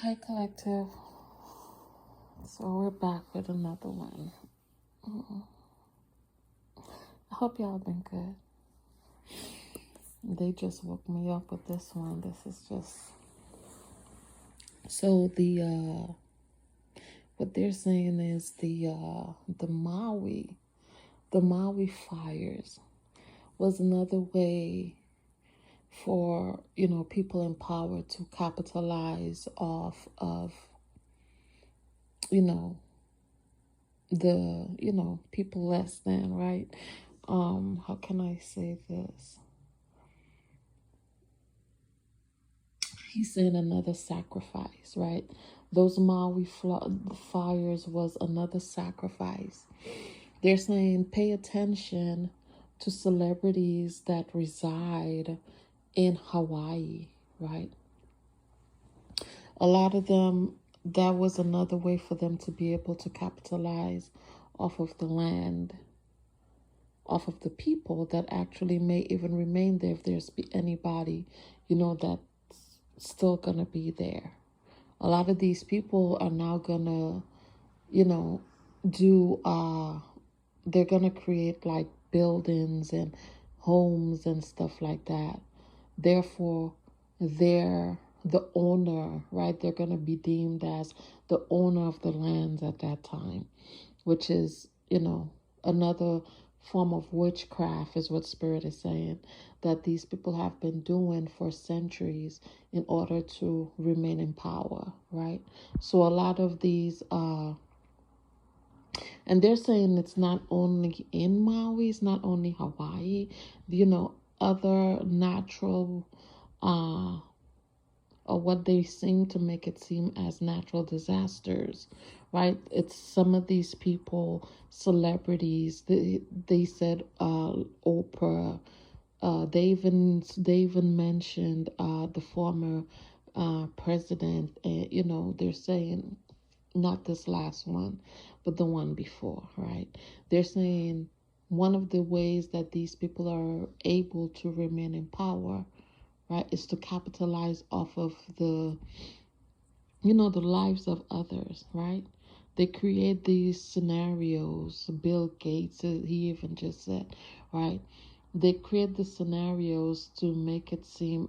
Hi, Collective. So we're back with another one. I hope y'all been good. They just woke me up with this one. This is just so what they're saying is the Maui fires was another way for people in power to capitalize off of you know the people less than, right? How can I say this? He's saying another sacrifice, right? Those fires was another sacrifice. They're saying pay attention to celebrities that reside in Hawaii, right? A lot of them, that was another way for them to be able to capitalize off of the land, off of the people that actually may even remain there if there's anybody, that's still gonna be there. A lot of these people are now gonna, you know, do they're gonna create like buildings and homes and stuff like that. Therefore, they're the owner, right? They're gonna be deemed as the owner of the lands at that time, which is, another form of witchcraft, is what Spirit is saying, that these people have been doing for centuries in order to remain in power, right? So a lot of these, and they're saying it's not only in Maui, it's not only Hawaii, other natural, or what they seem to make it seem as natural disasters, right? It's some of these people, celebrities. They said Oprah. They even mentioned the former president, and they're saying not this last one, but the one before, right? They're saying one of the ways that these people are able to remain in power, right, is to capitalize off of the lives of others, right? They create these scenarios. Bill Gates, he even just said, right? They create the scenarios to make it seem,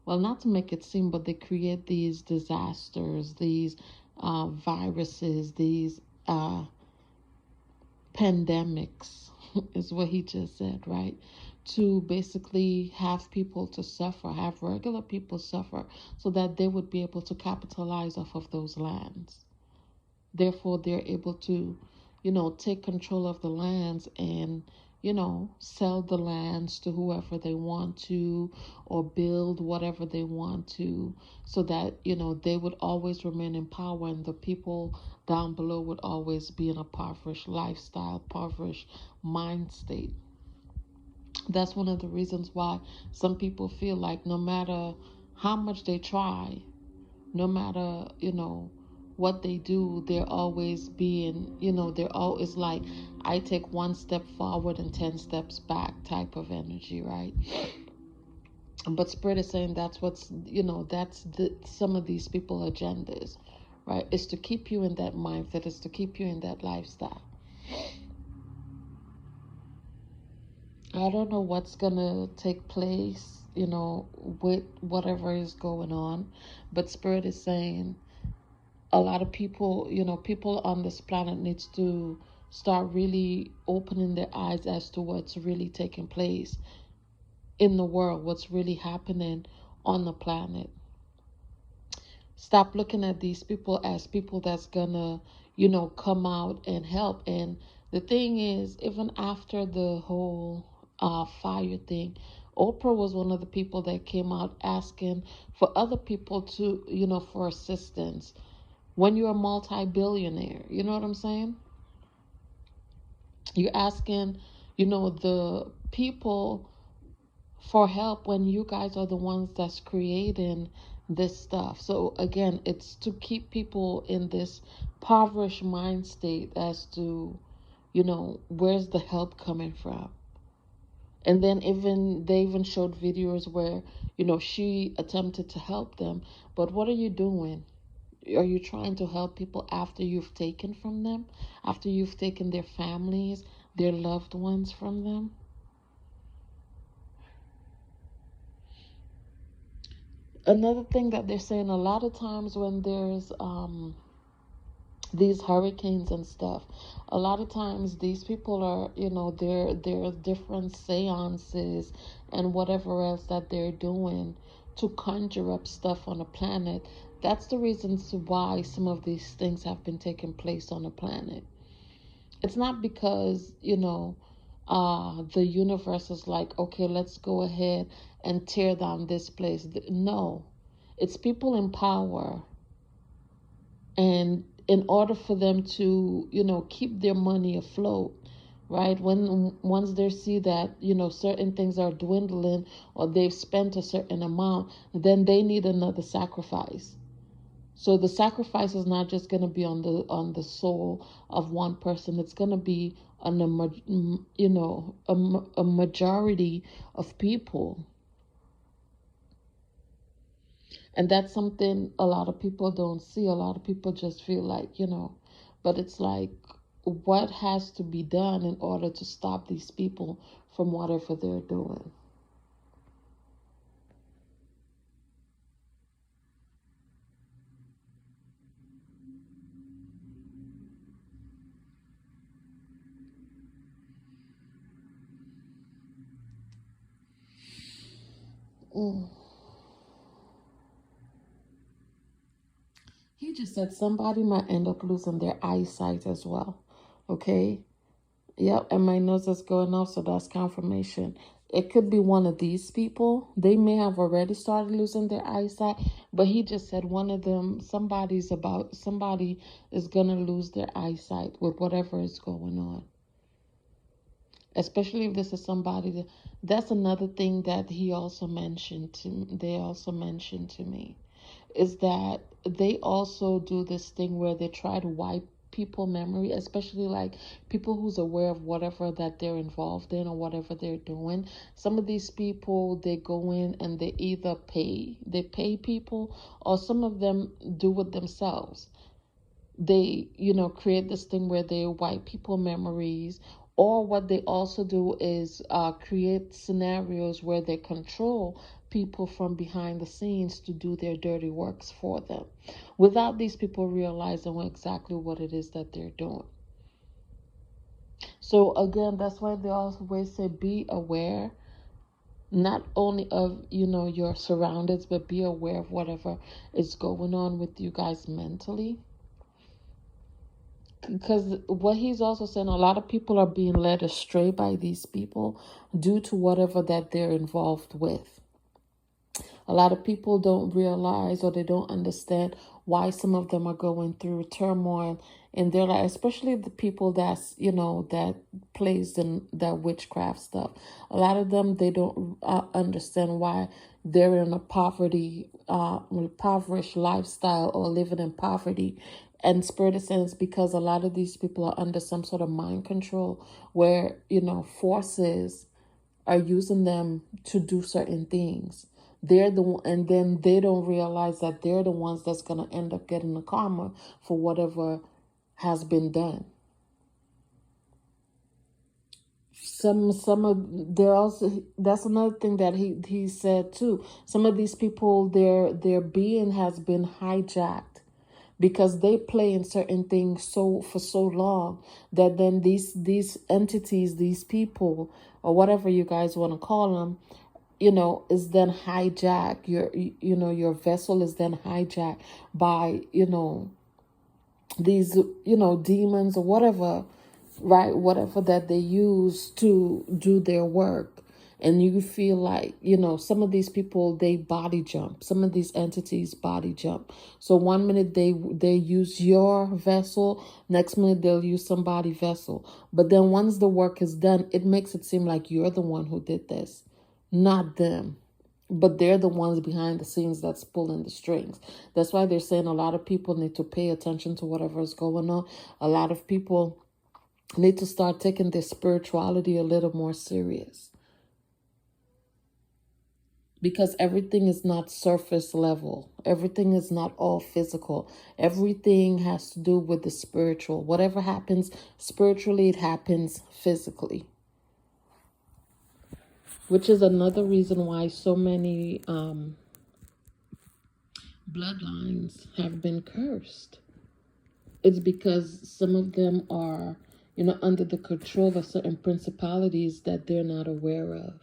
well, not to make it seem, but they create these disasters, these viruses, these pandemics, is what he just said, right? To basically have people to suffer, have regular people suffer, so that they would be able to capitalize off of those lands. Therefore, they're able to, take control of the lands and, sell the lands to whoever they want to, or build whatever they want to, so that, they would always remain in power, and the people down below would always be in a impoverished lifestyle, impoverished mind state. That's one of the reasons why some people feel like no matter how much they try, no matter, what they do, they're always being, they're always like, I take one step forward and 10 steps back type of energy, right? But Spirit is saying that's what's, that's some of these people agendas, right? Is to keep you in that mindset, is to keep you in that lifestyle. I don't know what's gonna take place, with whatever is going on, but Spirit is saying a lot of people, people on this planet needs to start really opening their eyes as to what's really taking place in the world, what's really happening on the planet. Stop looking at these people as people that's gonna, come out and help. And the thing is, even after the whole fire thing, Oprah was one of the people that came out asking for other people to, for assistance. When you're a multi-billionaire, you know what I'm saying? You're asking, the people for help when you guys are the ones that's creating this stuff. So again, it's to keep people in this impoverished mind state as to, where's the help coming from. And then even they even showed videos where, she attempted to help them. But what are you doing? Are you trying to help people after you've taken from them? After you've taken their families, their loved ones from them? Another thing that they're saying, a lot of times when there's these hurricanes and stuff, a lot of times these people are, there are different seances and whatever else that they're doing to conjure up stuff on a planet. That's the reasons why some of these things have been taking place on the planet. It's not because, the universe is like, okay, let's go ahead and tear down this place. No, it's people in power, and in order for them to keep their money afloat, right, when once they see that certain things are dwindling or they've spent a certain amount, then they need another sacrifice. So the sacrifice is not just going to be on the soul of one person. It's going to be on a majority of people. And that's something a lot of people don't see. A lot of people just feel like, but it's like, what has to be done in order to stop these people from whatever they're doing? Mm. He just said somebody might end up losing their eyesight as well. Okay. Yep, and my nose is going off, so that's confirmation. It could be one of these people. They may have already started losing their eyesight, but he just said one of them, somebody is gonna lose their eyesight with whatever is going on. Especially if this is somebody that's another thing that they also mentioned to me, is that they also do this thing where they try to wipe people memory, especially like people who's aware of whatever that they're involved in or whatever they're doing. Some of these people, they go in and they pay people, or some of them do it themselves. They create this thing where they wipe people memories, or what they also do is create scenarios where they control people from behind the scenes to do their dirty works for them without these people realizing exactly what it is that they're doing. So again, that's why they always say be aware, not only of your surroundings, but be aware of whatever is going on with you guys mentally. Because what he's also saying, a lot of people are being led astray by these people due to whatever that they're involved with. A lot of people don't realize, or they don't understand why some of them are going through turmoil in their life, especially the people that plays in that witchcraft stuff. A lot of them, they don't understand why they're in a impoverished lifestyle, or living in poverty. And Spirit is saying it's because a lot of these people are under some sort of mind control where, forces are using them to do certain things. They're the one, and then they don't realize that they're the ones that's going to end up getting the karma for whatever has been done. Some of they're also, that's another thing that he said too. Some of these people, their being has been hijacked because they play in certain things for so long that then these entities, these people, or whatever you guys want to call them, is then hijacked. Your vessel is then hijacked by these demons or whatever, right? Whatever that they use to do their work. And you feel like, some of these people, they body jump. Some of these entities body jump. So one minute they use your vessel, next minute they'll use somebody's vessel. But then once the work is done, it makes it seem like you're the one who did this, not them. But they're the ones behind the scenes that's pulling the strings. That's why they're saying a lot of people need to pay attention to whatever is going on. A lot of people need to start taking their spirituality a little more serious. because everything is not surface level. Everything is not all physical. Everything has to do with the spiritual. Whatever happens spiritually, it happens physically. Which is another reason why so many bloodlines have been cursed. It's because some of them are, under the control of certain principalities that they're not aware of.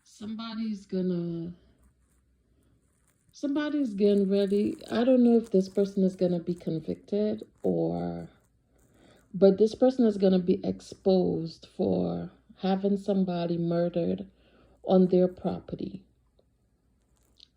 Somebody's gonna somebody's getting ready. I don't know if this person is gonna be convicted or, but this person is gonna be exposed for having somebody murdered on their property.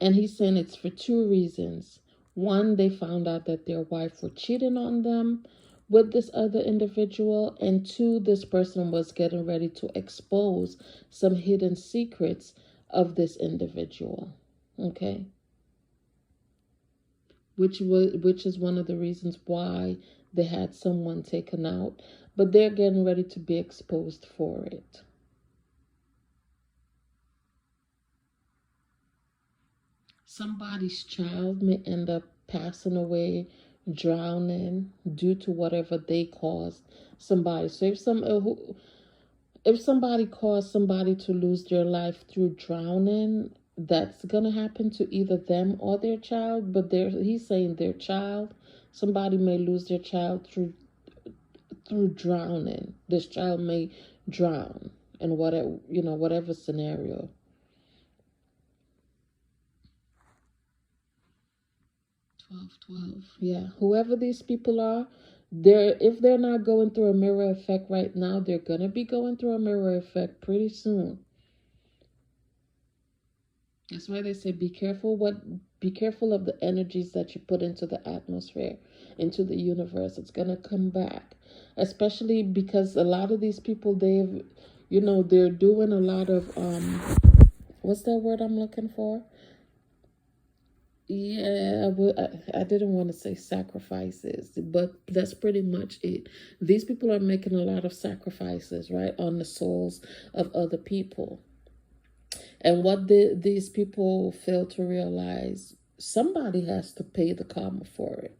And he's saying it's for two reasons. One, they found out that their wife were cheating on them with this other individual. And two, this person was getting ready to expose some hidden secrets of this individual. Okay. Which is one of the reasons why they had someone taken out. But they're getting ready to be exposed for it. Somebody's child may end up passing away, drowning due to whatever they caused somebody. So if somebody caused somebody to lose their life through drowning, that's gonna happen to either them or their child. But he's saying their child. Somebody may lose their child through drowning. This child may drown in whatever scenario. 12, 12. Yeah, whoever these people are, if they're not going through a mirror effect right now, they're gonna be going through a mirror effect pretty soon. That's why they say be careful of the energies that you put into the atmosphere, into the universe. It's gonna come back. Especially because a lot of these people, they're doing a lot of what's that word I'm looking for? Yeah, I didn't want to say sacrifices, but that's pretty much it. These people are making a lot of sacrifices, right, on the souls of other people. And what these people fail to realize, somebody has to pay the karma for it.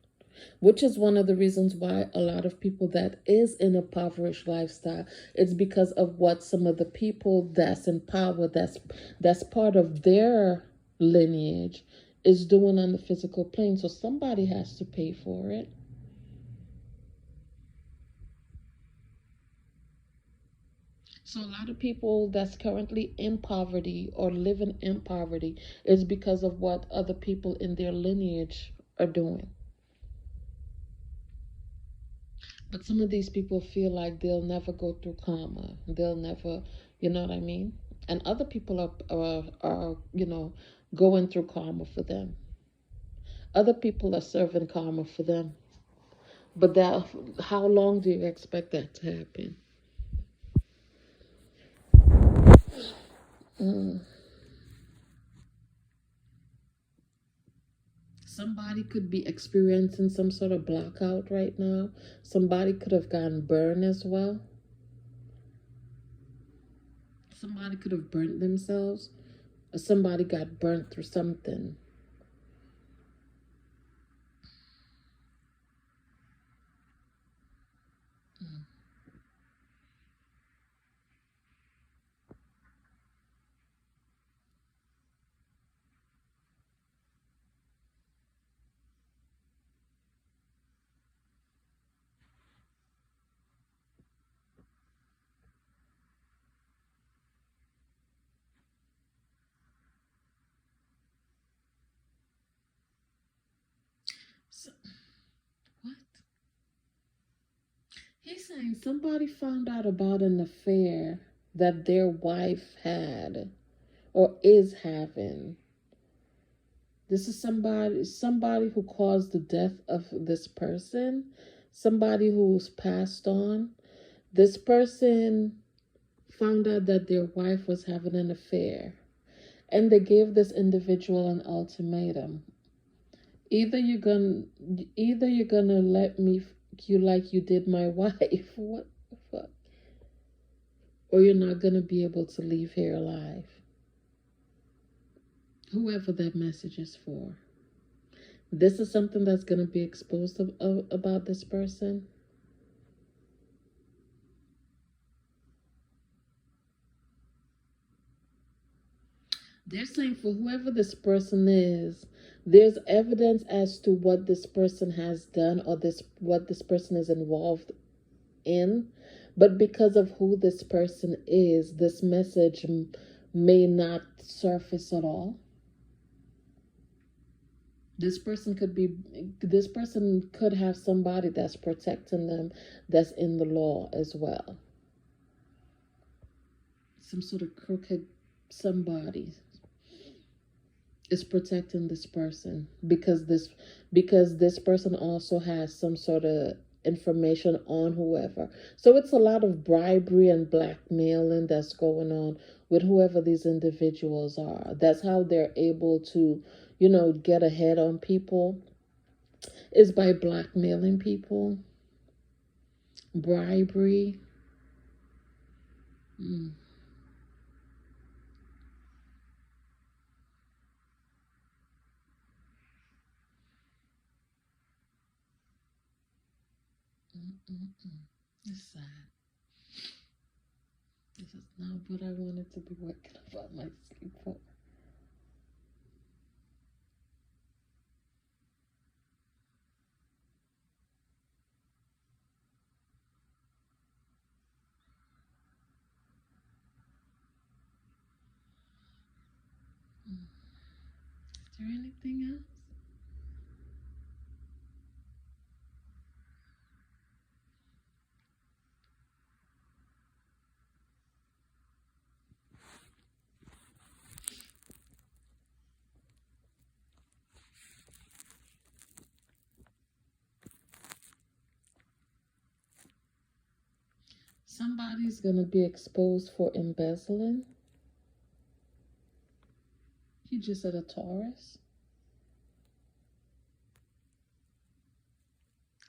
Which is one of the reasons why a lot of people that is in a impoverished lifestyle, it's because of what some of the people that's in power, that's part of their lineage, is doing on the physical plane. So somebody has to pay for it. So a lot of people that's currently in poverty or living in poverty is because of what other people in their lineage are doing. But some of these people feel like they'll never go through karma. They'll never, you know what I mean? And other people are going through karma for them. Other people are serving karma for them. But how long do you expect that to happen? Somebody could be experiencing some sort of blackout right now. Somebody could have gotten burned as well. Somebody could have burnt themselves. Or somebody got burnt through something. So, what? He's saying somebody found out about an affair that their wife had or is having. This is somebody who caused the death of this person, somebody who's passed on. This person found out that their wife was having an affair, and they gave this individual an ultimatum. Either you're gonna either you're gonna let me you like you did my wife, what the fuck? Or you're not gonna be able to leave here alive. Whoever that message is for. This is something that's gonna be exposed about this person. They're saying for whoever this person is, there's evidence as to what this person has done or what this person is involved in. But because of who this person is, this message may not surface at all. This person could have somebody that's protecting them, that's in the law as well. Some sort of crooked somebody is protecting this person because this person also has some sort of information on whoever. So it's a lot of bribery and blackmailing that's going on with whoever these individuals are. That's how they're able to, get ahead on people, is by blackmailing people. Bribery. Mm. Mm-mm-mm. It's sad. This is not what I wanted to be working about my sleep for. Mm. Is there anything else? Somebody's going to be exposed for embezzling. He just said a Taurus.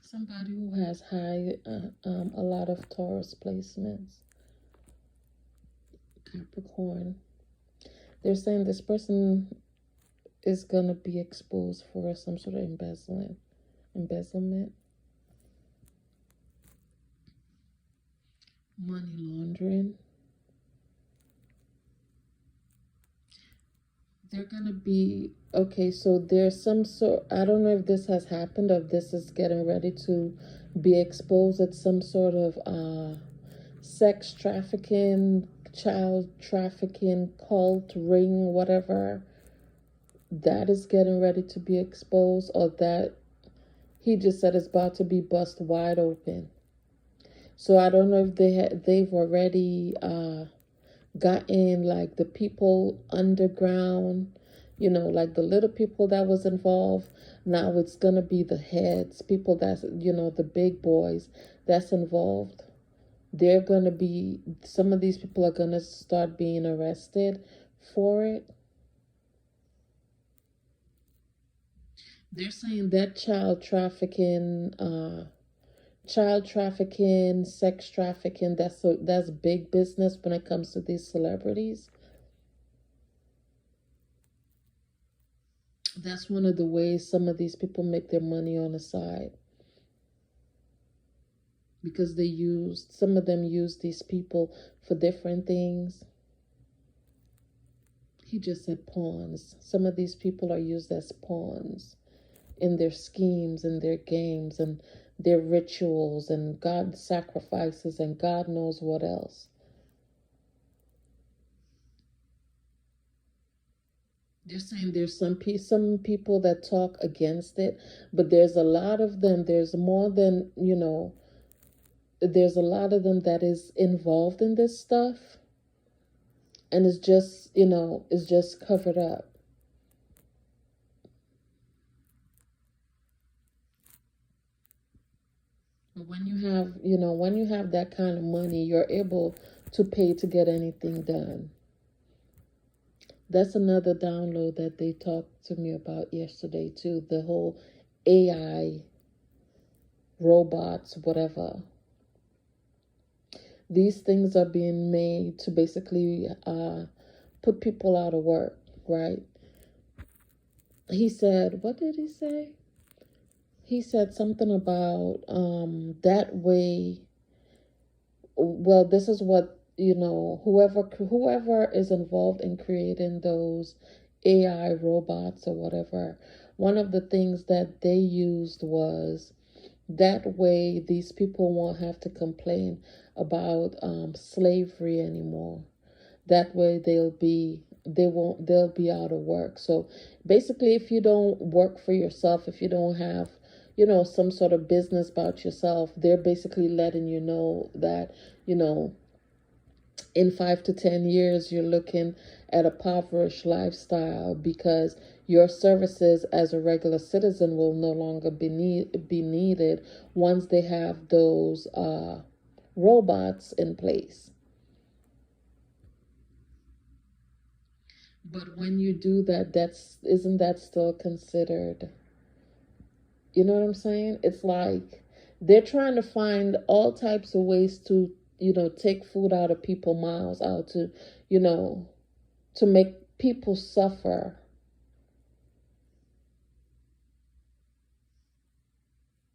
Somebody who has a lot of Taurus placements. Capricorn. They're saying this person is going to be exposed for some sort of embezzlement. Money laundering. They're gonna be okay. So there's some sort. I don't know if this has happened or if this is getting ready to be exposed. It's some sort of sex trafficking, child trafficking, cult ring, whatever. That is getting ready to be exposed, or that he just said it's about to be bust wide open. So I don't know if they've already gotten like the people underground, like the little people that was involved. Now it's gonna be the heads, people that's, the big boys that's involved. They're gonna be, some of these people are gonna start being arrested for it. They're saying that child trafficking, sex trafficking, that's big business when it comes to these celebrities. That's one of the ways some of these people make their money on the side. Because some of them use these people for different things. He just said pawns. Some of these people are used as pawns in their schemes and their games and their rituals and God sacrifices and God knows what else. They're saying there's some people that talk against it, but there's a lot of them. There's more than, there's a lot of them that is involved in this stuff, and it's just, it's just covered up. But when you have, when you have that kind of money, you're able to pay to get anything done. That's another download that they talked to me about yesterday too. The whole AI, robots, whatever. These things are being made to basically put people out of work, right? He said, what did he say? He said something about that way. Well, this is what, whoever is involved in creating those AI robots or whatever. One of the things that they used was that way these people won't have to complain about slavery anymore. That way they'll be out of work. So basically, if you don't work for yourself, if you don't have some sort of business about yourself, they're basically letting you know that you know in 5 to 10 years you're looking at a impoverished lifestyle, because your services as a regular citizen will no longer be needed once they have those robots in place. But when you do that, that's isn't that still considered? You know what I'm saying? It's like they're trying to find all types of ways to, take food out of people's mouths, out to, you know, to make people suffer.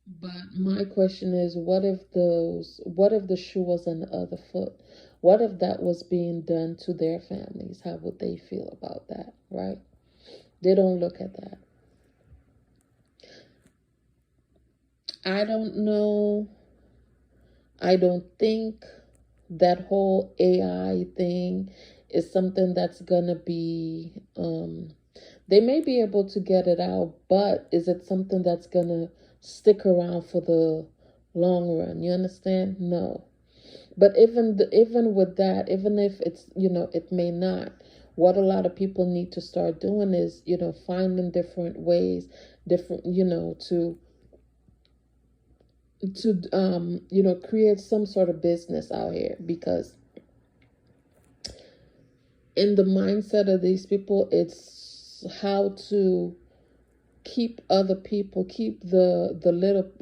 But my question is, what if the shoe was on the other foot? What if that was being done to their families? How would they feel about that, right? They don't look at that. I don't know. I don't think that whole AI thing is something that's gonna be they may be able to get it out, but is it something that's gonna stick around for the long run? You understand? No. But even with that, even if it's, it may not. What a lot of people need to start doing is, finding different ways, different, to create some sort of business out here, because in the mindset of these people, it's how to keep other people, keep the little,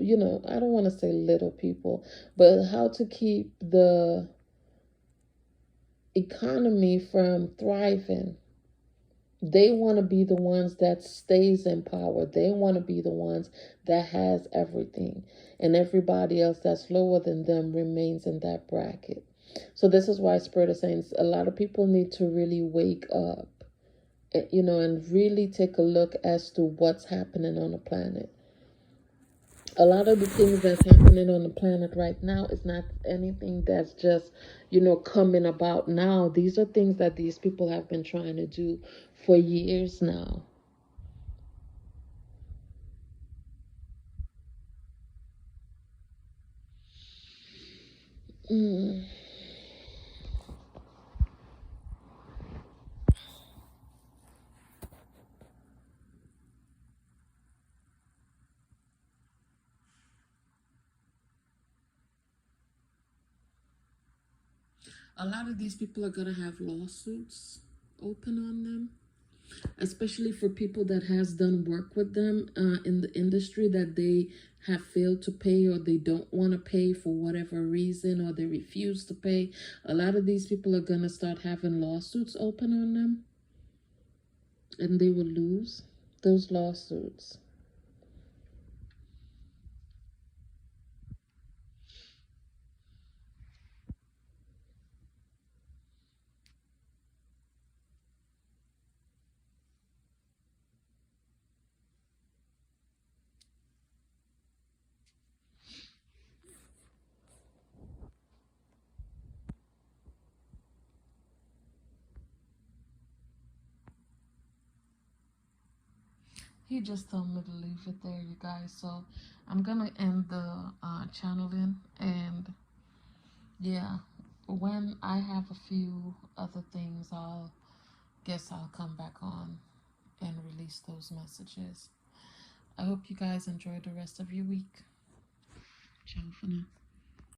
I don't want to say little people, but how to keep the economy from thriving. They want to be the ones that stays in power. They want to be the ones that has everything, and everybody else that's lower than them remains in that bracket. So this is why Spirit is saying a lot of people need to really wake up, and really take a look as to what's happening on the planet. A lot of the things that's happening on the planet right now is not anything that's just, coming about now. These are things that these people have been trying to do for years now. Mm. A lot of these people are going to have lawsuits open on them, especially for people that has done work with them in the industry that they have failed to pay, or they don't want to pay for whatever reason, or they refuse to pay. A lot of these people are going to start having lawsuits open on them, and they will lose those lawsuits. He just told me to leave it there, you guys. So I'm gonna end the channeling, and yeah, when I have a few other things, I'll come back on and release those messages. I hope you guys enjoy the rest of your week. Ciao. Ciao for now.